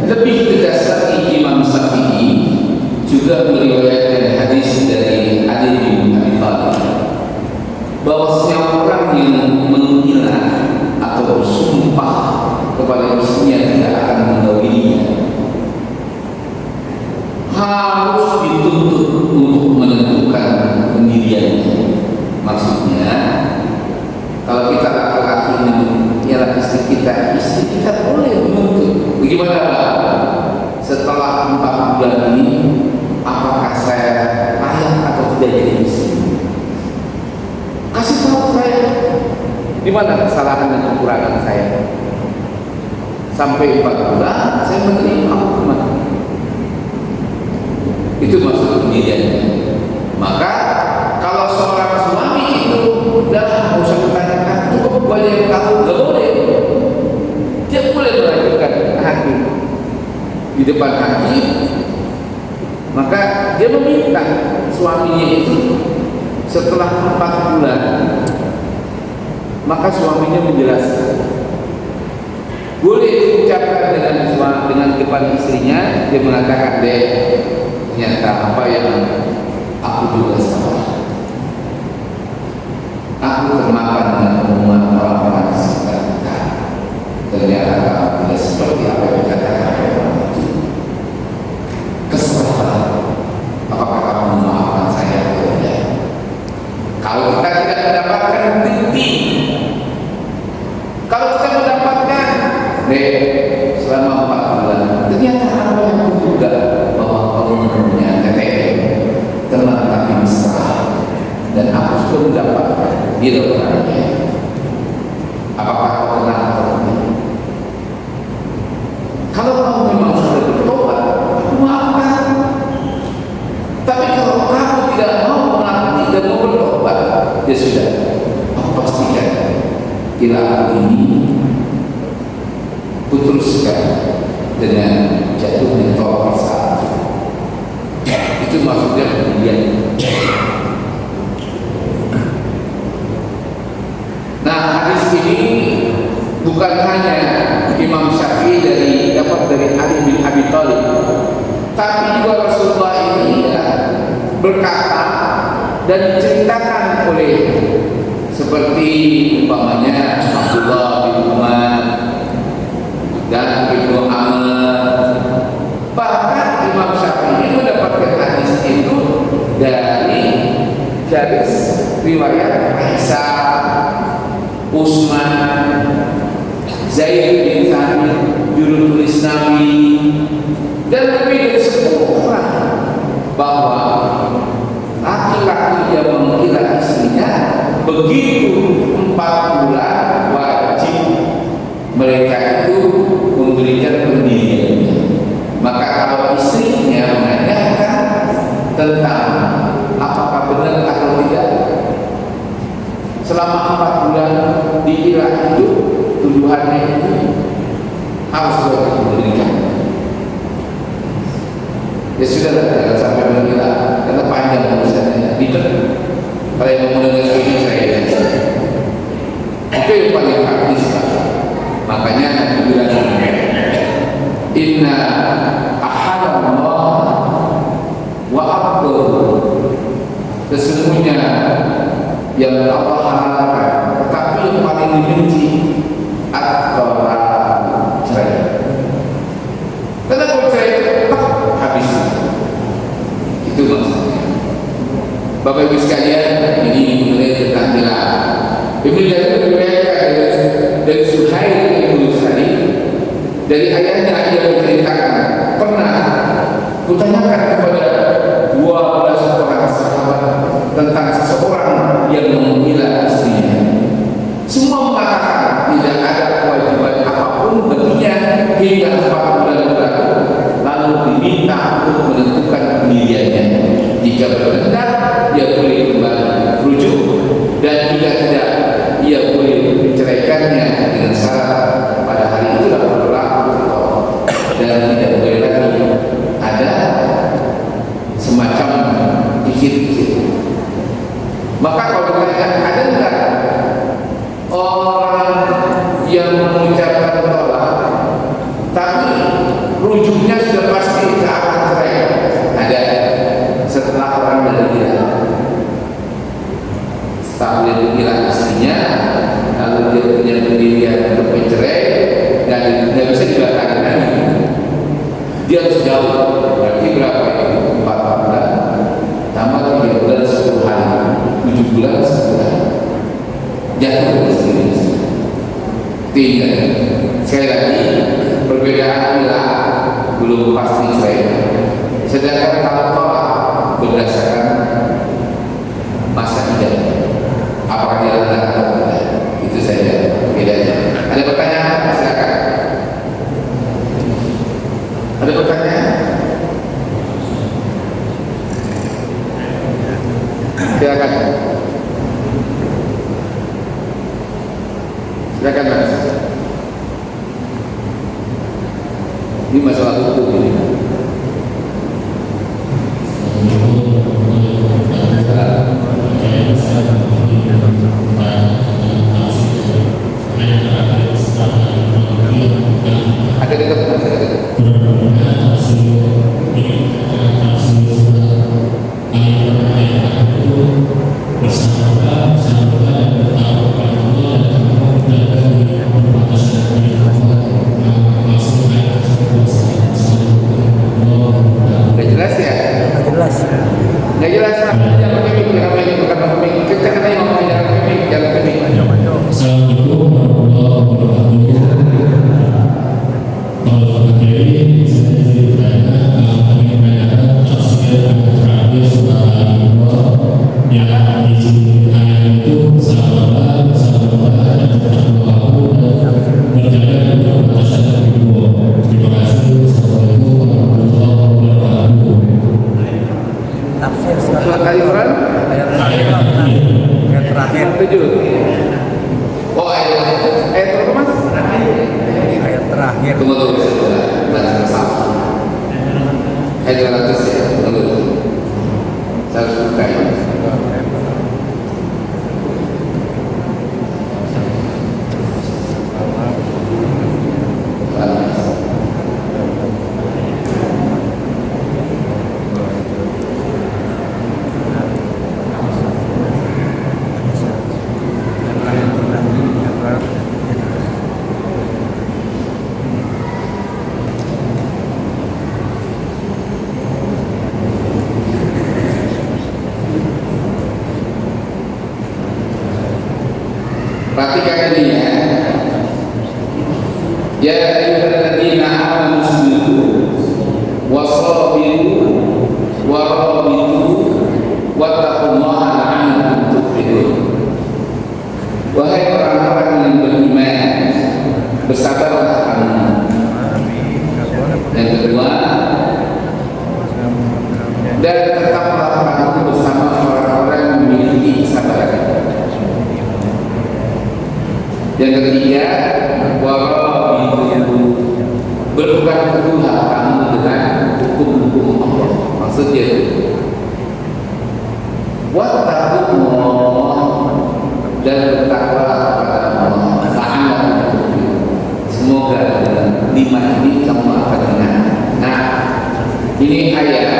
Lebih tegas lagi Imam Syafi'i juga meriwayatkan hadis dari Ali bin Abi Thalib bahwasanya orang yang mengira atau bersumpah kepada istrinya tidak akan mengawininya harus dituntut untuk menentukan pendiriannya. Maksudnya, kalau kita laki-laki mengira istri kita boleh menuntut. Bagaimana Pak? Setelah 4 bulan ini, apakah saya layak atau tidak jadi istri? Kasih tahu saya di mana kesalahan dan kekurangan saya. Sampai 4 bulan saya menerima hukuman. Itu maksud pendiriannya. Maka kalau seorang suami itu dah usah ditanyakan, cukup banyak yang tahu, nggak boleh. Dia boleh mengajukan hakim di depan hakim, maka dia meminta suaminya itu setelah 4 bulan, maka suaminya menjelaskan. Boleh diucapkan dengan depan istrinya, dia mengatakan, "Dek, ternyata apa yang aku juga salah. Aku termakan dengan omongan orang-orang di sekitar kita. Ternyata kamu tidak seperti apa yang dikatakan orang itu. Kesalahan. Apakah kamu memaafkan saya atau tidak? Kalau kita tidak mendapatkan bukti, kalau kita mendapatkan, selama 4 bulan, ternyata apa yang aku juga bahwa kamu mempunyai KTM, telah kami mesra, dan aku sudah mendapatkan dilakukannya. Apakah kau kenal orangnya? Kalau kamu memang sudah bertobat, aku maafkan. Tapi kalau kamu tidak mau mengakui dan mau bertobat, ya sudah, aku pastikan bila aku ini putuskan dengan jatuhnya tolak saat itu maksudnya kemudian. Nah, hadis ini bukan hanya Imam Syafi'i dapat dari Ali bin Abi Thalib, tapi juga Rasulullah ini berkata dan diceritakan oleh seperti umpamanya Abdullah bin Umar dan Ibnu Amr. Bahkan Imam Syafi'i mendapatkan hadis itu dari garis riwayat Aisyah, Utsman, Zaid bin Thabit, juru tulis Nabi, dan lebih dari 10 orang, bahwa laki-laki yang mengira istrinya begitu 4 bulan wajib mereka itu memberikan pendiriannya. Maka kalau istrinya menanyakan tentang apakah benar atau tidak, selama 4 bulan dikira itu tuduhannya itu harus diberikan. Ya sudah, jangan sampai mengira, karena panjang urusannya. Tidak. Kalau yang mau mendengar ini saya itu yang paling praktis, Pak. Makanya bilang, Inna ahadallah yang Allah halalkan, tetapi yang paling dibenci adalah cerai. Karena kalau cerai tetap habis. Itu maksudnya. Bapak Ibu sekalian, ini mengenai tentang hilal. Ibnu Jarir meriwayatkan dari Suhail bin Salim, dari ayahnya ia menceritakan, pernah kutanyakan kepada 12 orang sahabat tentang seseorang yang menggila istrinya. Semua mengatakan tidak ada kewajiban apapun baginya hingga 4 bulan berlalu, lalu diminta untuk menentukan pendiriannya. Jika berkehendak, ia boleh kembali rujuk, dan jika tidak, ia boleh menceraikannya dengan syarat pada hari itulah berlaku dan tidak boleh lagi ada semacam pikir-pikir. Maka kalau ditanya ada enggak orang yang mengucapkan tolak tapi rujuknya sudah pasti ke arah cerai? Ada. Setelah orang dari dia setelah dia bilang istrinya, lalu dia punya pendirian untuk mencerai dan tidak bisa dibatalkan lagi, dia harus jauh. Berarti berapa itu? 4 bulan tambah 3 bulan 10 hari, 7 bulan 10 hari jatuh ke sini. Tidak. Sekali lagi, perbedaan hilang belum pasti cerai. Sedangkan kalau tolak berdasarkan masa idahnya, apakah dia lelah atau tidak, itu saja bedanya. Ada pertanyaan? Silakan. Ada pertanyaan? Silakan. Silakan Mas. Ini masalah hukum ini. Ada dekat, ada dekat. Nggak jelas ya? Nggak jelas. Jangan pakai mic, jangan pakai mic. Kita kena yang ngomong jangan pakai mic, jangan pakai mic. Assalamualaikum warahmatullahi wabarakatuh. Kalau materi saya ceritanya ingin menanyakan tafsir terakhir surah Al-Imran yang isi ayat itu sahabat dan bertakwa dan berjaga untuk batasan kedua. Terima kasih. Assalamualaikum warahmatullahi wabarakatuh. Tafsir Surat Al-Imran Ayat terakhir. yang terakhir, 7. Oh, ayat berapa Mas? ayat terakhir. Tunggu baca sama. Ayat 200 ya. Tunggu. Saya harus buka ya. Perhatikan ini ya. Ya ayyuhalladzina amanu isbiru wasabiru warabitu wattaqullaha la'allakum tuflihun. Wahai orang-orang yang beriman, bersabarlah kamu. Yang kedua, dan tetaplah kamu bersama orang-orang yang memiliki kesabaran. Yang ketiga, warabitu, berpegang teguhlah kamu dengan hukum-hukum Allah. Maksudnya itu, wattaqullah, dan bertakwa kepada Allah. Semoga dengan 5 ini kamu akan menang. Nah, ini ayat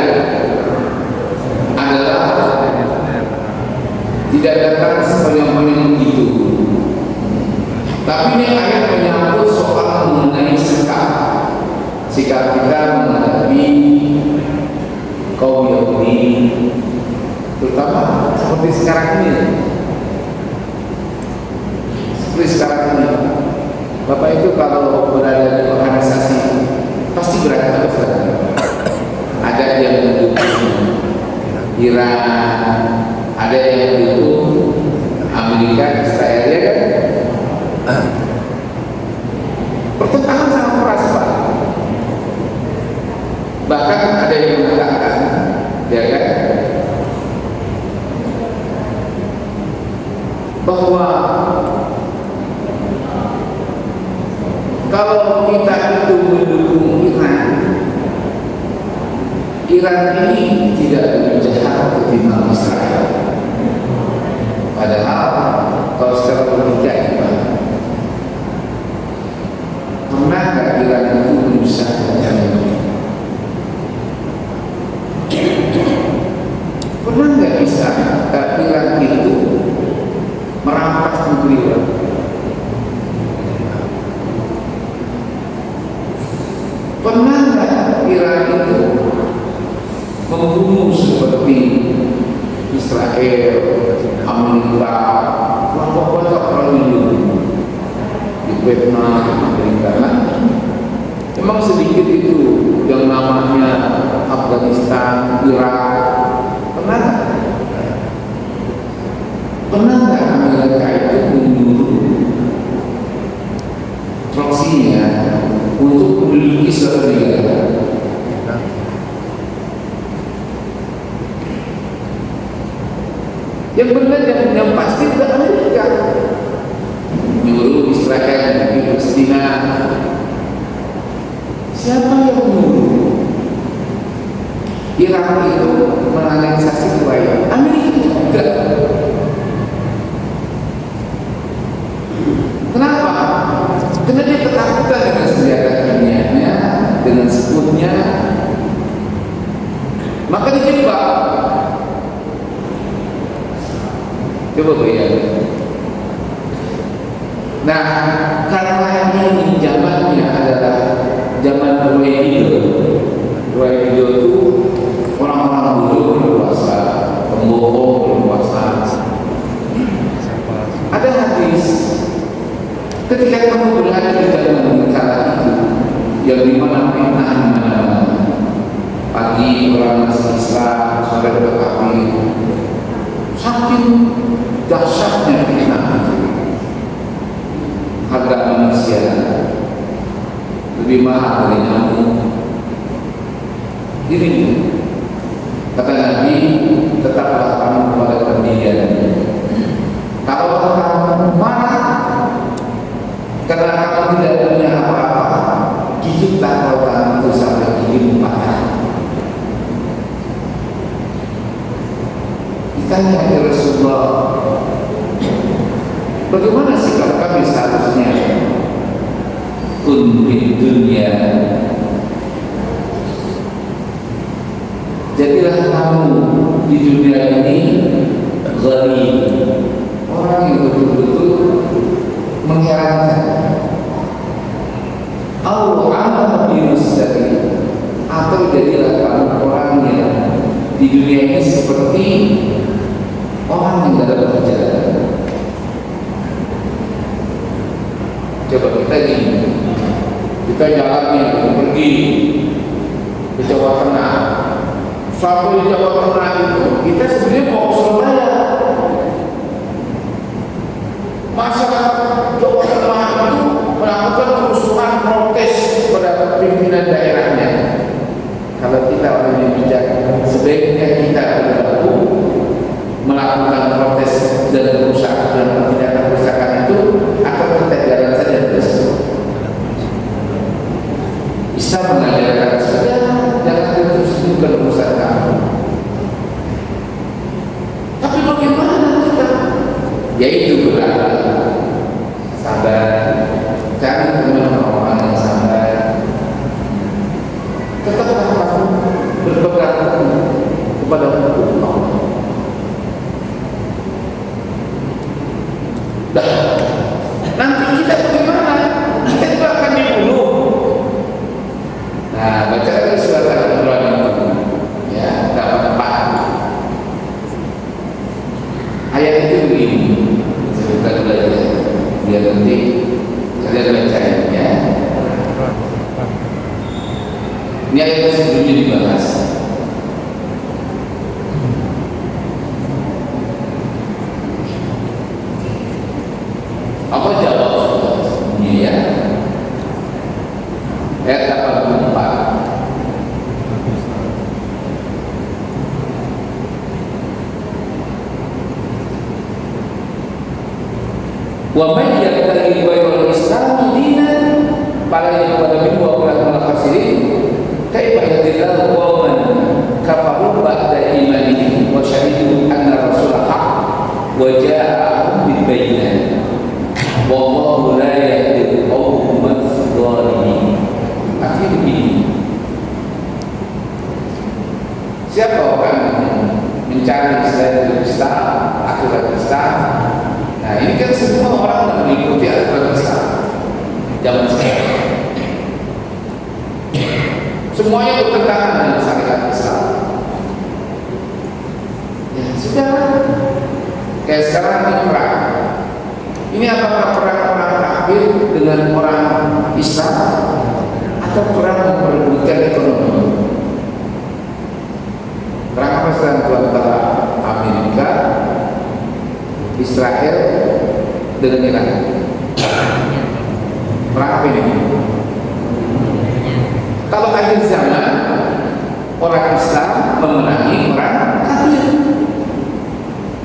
adalah tidak tidak datang sepanjang-panjang itu. Tapi ini ayat menyangkut soal mengenai sikap kita menghadapi kaum Yahudi, terutama seperti sekarang ini. Seperti sekarang ini, Bapak itu kalau berada di organisasi pasti berantem sekali. Ada yang mendukung Iran, ada yang mendukung Amerika, Israel, ya kan? Pertentangan sangat keras, Pak. Bahkan ada yang mengatakan, ya kan, bahwa kalau kita itu mendukung Iran ini tidak lebih jahat ketimbang Israel. Padahal kalau secara logika itu, pernah nggak Iran itu menyusahkan Yahudi? Pernah nggak bisa Iran itu merampas negeri Iran? Pernah nggak Iran itu membunuh seperti Israel, Amerika, kelompok-kelompok orang di Vietnam, Amerika? Memang sedikit itu yang namanya Afghanistan, Irak. Pernah nggak? Pernah nggak Amerika itu menyuruh proksinya untuk menduduki suatu negara? Yang benar yang pasti tidak Amerika menyuruh Israel di Palestina. Siapa yang menyuruh Irak itu menganeksasi Kuwait? Amerika juga. Kenapa? Karena dia ketakutan dengan senjata kimianya, dengan sekutunya, maka dijebak. Coba bayangin. Nah, karena ini zamannya adalah zaman Ruwaido. Ruwaido itu orang-orang bodoh berkuasa, pembohong berkuasa. Ada hadis, ketika kamu berada di dalam kala itu, yang dimana fitnah dimana-mana, pagi orang masih Islam, sore berkafir, saking dahsyatnya fitnah itu, harga manusia lebih mahal dari nyamuk. Ini kata Nabi, tetaplah kamu pada pendirian. Kalau kamu marah karena kamu tidak punya apa-apa, gigitlah kalau itu sampai gigi patah. Ditanya ya Rasulullah, bagaimana sikap kami seharusnya? Kun fid dunya, jadilah kamu di dunia ini gharib, orang yang betul-betul mengherankan. Allah birusari, atau jadilah kamu orang yang di dunia ini seperti orang yang dalam perjalanan. Coba kita gini, kita jalannya pergi ke Jawa Tengah. Sampai di Jawa Tengah itu kita sebenarnya mau ke Surabaya. Masyarakat Jawa Tengah itu melakukan kerusuhan protes kepada pimpinan daerahnya. Kalau kita orang yang bijak, sebaiknya kita bergabung melakukan protes dan kerusakan dan tindakan kerusakan itu, akan kita jalan saja terus. Islam mengajarkan saja, jangan terus bukan urusan kamu. Tapi bagaimana kita? Yaitu berada sabar, cari teman orang yang sabar. Tetaplah kamu berpegang kepada hukum Allah. Wa man yabtaghi ghairal Islam dinan fala yuqbal minhu wa huwa minal khasirin. Kaifa yahdillahu qauman kafaru ba'da imanihim wa syahidu anna rasulah haq wa ja'ahum bil bayyinat wallahu la yahdil qauman dzalimin. Artinya begini, siapa orang mencari selain Islam, aturan Islam? Nah ini kan semua orang mengikuti aturan Islam zaman sekarang. Semuanya bertentangan dengan syariat Islam. Ya sudah, kayak sekarang ini perang. Ini apakah perang orang kafir dengan orang Islam atau perang memperebutkan ekonomi? Perang apa sedang antara Amerika, Israel dengan Iran? Perang apa ini? Kalau akhir zaman orang Islam memenangi orang kafir.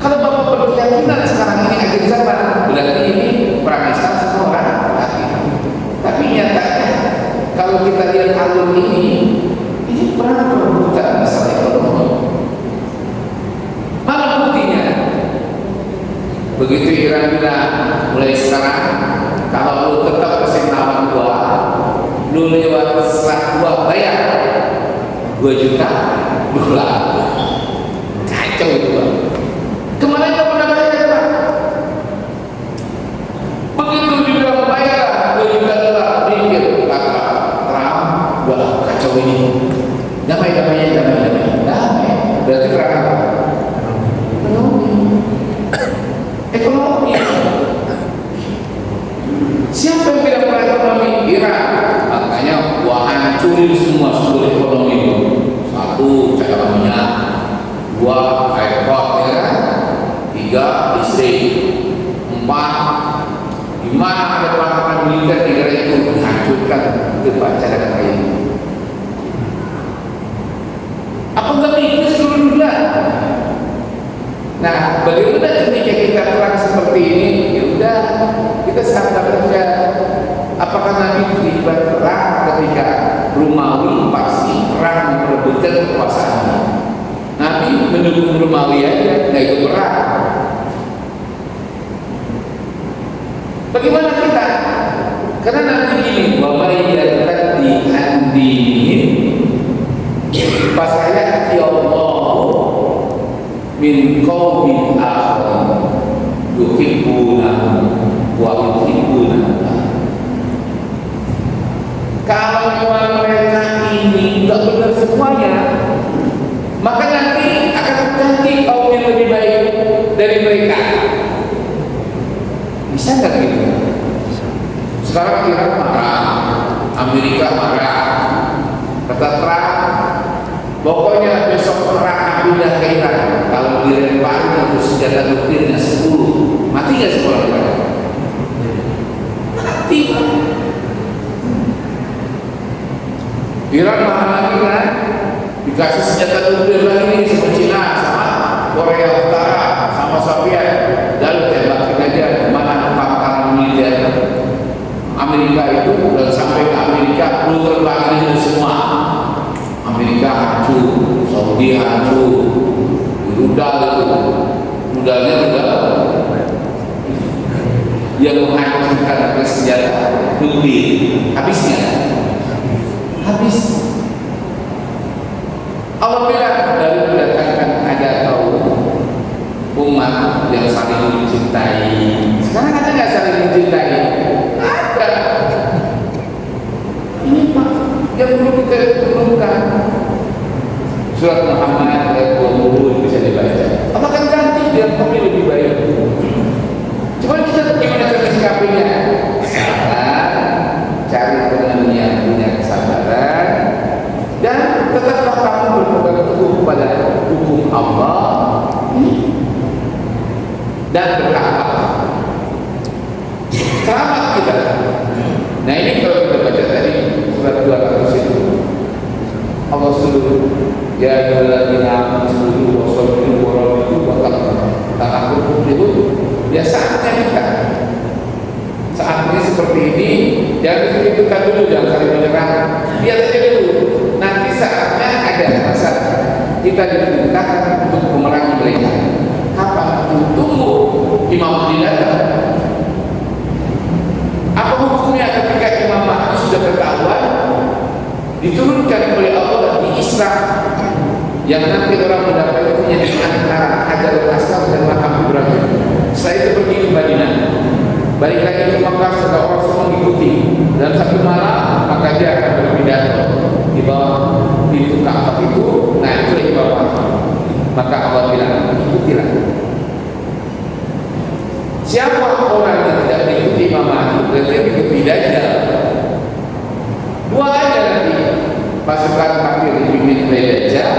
Kalau bapak berkeyakinan sekarang ini akhir zaman, berarti ini perang Islam semua orang kafir. Tapi nyatanya kalau kita lihat alur ini perang perebutan masalah ekonomi. Mana buktinya? Begitu Iran bilang mulai sekarang kalau lu tetap kasih lawan gua, lu lewat setelah gua bayar 2 juta dolar. Kacau itu Pak. Kemarin gak pernah bayar Pak. Begitu juga bayar 2 juta dolar, pikir kata Trump, wah kacau ini. Damai. Berarti perang apa? Ekonomi. Siapa yang tidak perang ekonomi? Iran. Makanya wah hancurin semua sumber ekonomi itu. 1 cadangan minyak, 2 airport, ya kan? 3 listrik, 4 di mana ada pelaksanaan militer negara itu dihancurkan tempat cadangan air. Apa enggak mikir seluruh dunia? Nah, bagaimana ketika kita perang seperti ini? Ya udah, kita sadar saja. Apakah Nabi terlibat perang ketika Romawi? Pasti perang memperebutkan kekuasaan. Nabi mendukung Romawi aja, nggak ikut perang. Bagaimana kita? Karena Nabi ini wabayyatan di andinin pasayati Allah min qaumin akharin yuhibbuna wa yuhibbuna. Kalau memang mereka ini enggak benar semuanya, maka nanti akan terganti kaum yang lebih baik dari mereka. Bisa nggak gitu? Sekarang Iran marah, Amerika marah, kata Trump, pokoknya besok perang pindah ke Iran. Kalau dilemparin untuk senjata nuklirnya 10, mati nggak semua orang? Mati. Iran marah lagi kan? Dikasih senjata nuklir lagi sama Cina, sama Korea Utara, sama Soviet, dan tembakin aja mana pangkalan militer Amerika itu, dan sampai ke Amerika lu terbangin itu semua. Amerika hancur, Saudi hancur, rudal itu, rudalnya rudal yang menghancurkan senjata nuklir, habisnya habis. Allah bilang dari mendatangkan ada kaum umat yang saling mencintai. Sekarang ada nggak saling mencintai? Ada. Ini Pak yang perlu kita renungkan. Surat Muhammad ayat 20 bisa dibaca. Apakah ganti biar kami lebih baik? Cuma kita gimana cara sikapinya? Sabar, cari teman yang punya kesabaran, dan tetaplah kamu berpegang teguh pada hukum Allah dan bertakwa. Selamat kita. Nah ini kalau kita baca tadi surat 200 itu, Allah suruh ya ayyuhalladzina amanu wasbiru wa rabitu wa taqwa. Takabur itu ya saatnya kita saat ini seperti ini, jangan ditentukan dulu, jangan saling menyerang, lihat aja dulu. Nanti saatnya ada masa kita diperintahkan untuk memerangi mereka. Kapan? Tunggu Imam Mahdi datang. Apa hukumnya ketika Imam Mahdi sudah ketahuan, diturunkan oleh Allah di Isra, yang nanti orang mendapatkannya di antara Hajarul Aswad dan Makam Ibrahim. Setelah itu pergi ke Madinah, balik lagi ke Makkah setelah orang semua mengikuti, dan satu malam maka dia akan berpidato di bawah pintu Ka'bah itu. Nah, itu lagi bawah. Maka Allah bilang, ikutilah. Siapa orang yang tidak mengikuti Imam Mahdi, berarti mengikuti Dajjal. Dua aja nanti, pasukan kafir dipimpin oleh Dajjal,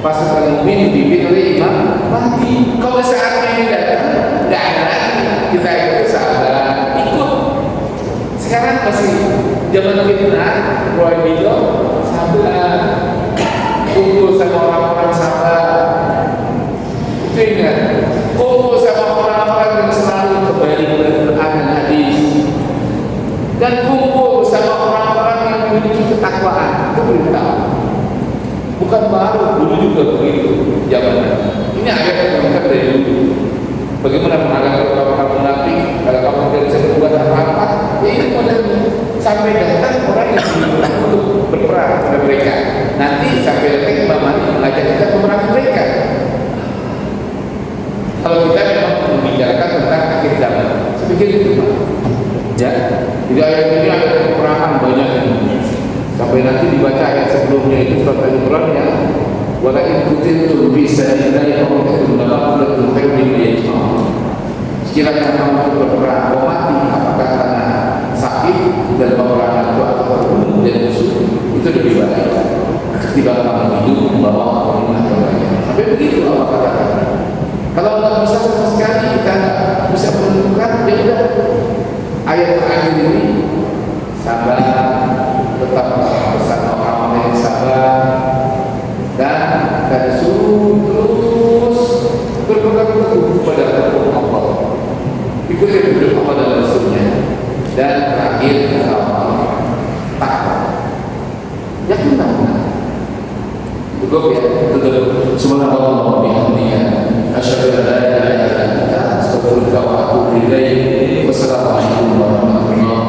pasukan mukmin dipimpin oleh Imam Mahdi. Kalau saatnya ini datang, tidak ada lagi kita itu sabar ikut. Sekarang masih zaman fitnah, Roy Bido sabar, kumpul sama orang-orang sabar. Itu ingat, kumpul sama orang-orang yang selalu kembali kepada Quran dan hadis, dan kumpul bersama orang-orang yang memiliki ketakwaan. Itu perintah. Bukan baru, dulu juga begitu zamannya. Ini ayat yang dari dulu. Bagaimana menghadapi orang-orang munafik? Kalau kamu tidak bisa berbuat apa-apa, ya ini modelnya. Sampai datang orang yang diminta untuk berperang kepada mereka. Nanti sampai datang Imam Mahdi mengajak kita memerangi mereka. Kalau kita memang membicarakan tentang akhir zaman, saya pikir itu Pak. Ya, di ayat ini ada peperangan banyak ini. Sampai nanti dibaca ayat sebelumnya itu surat Al-Imran ya. Wala in kuntum bisa sabilillahi faqatilul lafalatul khairin yajma'. Sekiranya kamu berperang mati, apakah karena sakit dan peperangan itu atau terbunuh dan musuh, itu lebih baik ketimbang kamu hidup membawa kalimat terbaik. Sampai begitu Allah katakan. Kalau nggak bisa sama sekali, kita nggak bisa menentukan, ya udah. Ayat terakhir ini sabar, tetap bersama orang-orang yang sabar, dan kita disuruh terus berpegang teguh pada hukum Allah, ikuti hukum Allah dan Rasulnya, dan terakhir takwa. Yakin tak? Cukup ya, tutup. Subhanallah wa bihamdihi, asyhadu an la ilaha illa anta, astaghfiruka wa atubu ilaik. Wassalamualaikum warahmatullahi wabarakatuh.